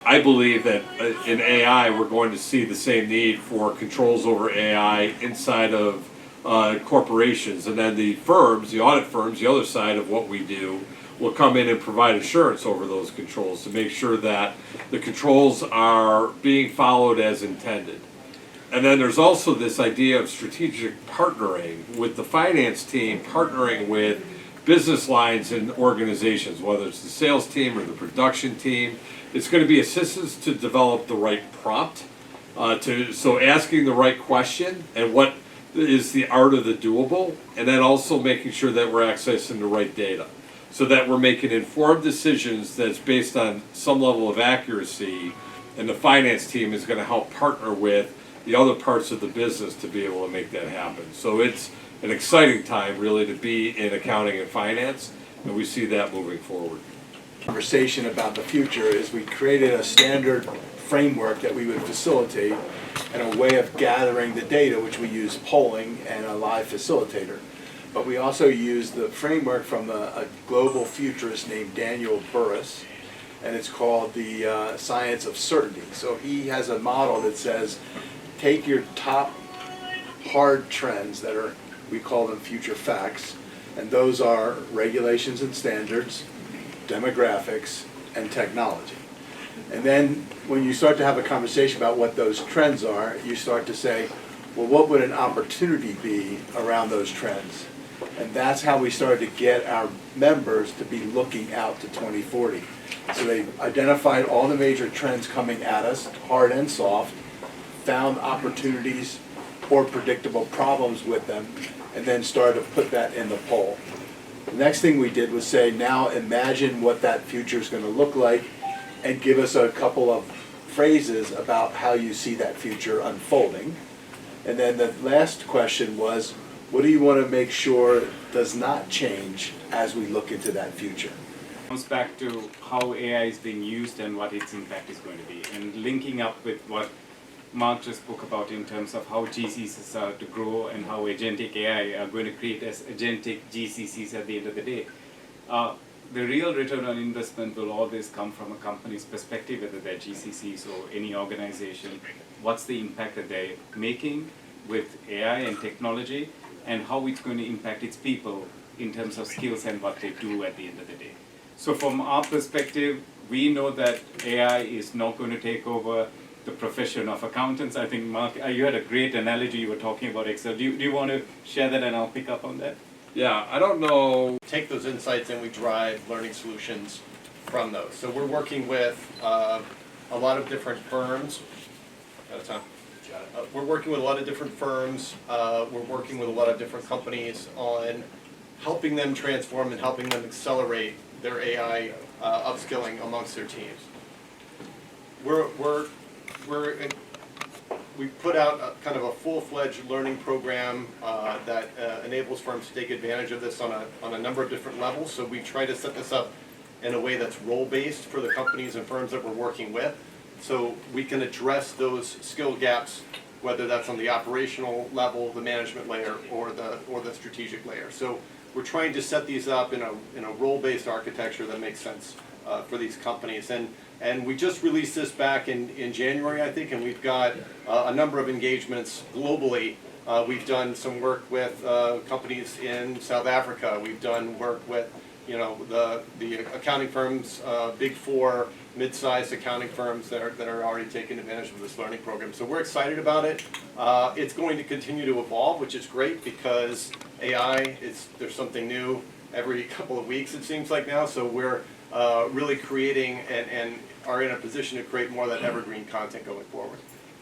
I believe that in AI we're going to see the same need for controls over AI inside of corporations, and then the firms, the audit firms, the other side of what we do, will come in and provide assurance over those controls to make sure that the controls are being followed as intended. And then there's also this idea of strategic partnering with the finance team, partnering with business lines and organizations, whether it's the sales team or the production team. It's going to be assistance to develop the right prompt, so asking the right question and what is the art of the doable, and then also making sure that we're accessing the right data, so that we're making informed decisions that's based on some level of accuracy, and the finance team is going to help partner with the other parts of the business to be able to make that happen. So it's an exciting time really to be in accounting and finance, and we see that moving forward. Conversation about the future is we created a standard framework that we would facilitate and a way of gathering the data, which we use polling and a live facilitator. But we also use the framework from a global futurist named Daniel Burrus, and it's called the Science of Certainty. So he has a model that says, take your top hard trends that are, we call them future facts, and those are regulations and standards, demographics, and technology. And then when you start to have a conversation about what those trends are, you start to say, well, what would an opportunity be around those trends? And that's how we started to get our members to be looking out to 2040. So they identified all the major trends coming at us, hard and soft, found opportunities or predictable problems with them, and then started to put that in the poll. The next thing we did was say, now imagine what that future is going to look like, and give us a couple of phrases about how you see that future unfolding. And then the last question was, what do you want to make sure does not change as we look into that future? It comes back to how AI is being used and what its impact is going to be, and linking up with what Mark just spoke about in terms of how GCCs are to grow and how agentic AI are going to create as agentic GCCs at the end of the day. The real return on investment will always come from a company's perspective, whether they're GCCs or any organization. What's the impact that they're making with AI and technology, and how it's going to impact its people in terms of skills and what they do at the end of the day. So from our perspective, we know that AI is not going to take over the profession of accountants. I think, Mark, you had a great analogy. You were talking about Excel. Do you want to share that, and I'll pick up on that? Yeah, I don't know. Take those insights and we drive learning solutions from those. So we're working with a lot of different firms. Out of time. We're working with a lot of different firms. We're working with a lot of different companies on helping them transform and helping them accelerate their AI upskilling amongst their teams. We put out kind of a full-fledged learning program that enables firms to take advantage of this on a number of different levels. So we try to set this up in a way that's role-based for the companies and firms that we're working with, so we can address those skill gaps, whether that's on the operational level, the management layer, or the strategic layer. So we're trying to set these up in a role-based architecture that makes sense for these companies. And we just released this back in January, I think, and we've got a number of engagements globally. We've done some work with companies in South Africa. We've done work with, the accounting firms, big four, mid-sized accounting firms that are already taking advantage of this learning program. So we're excited about it. It's going to continue to evolve, which is great because AI there's something new every couple of weeks, it seems like now. So we're really creating and are in a position to create more of that evergreen content going forward.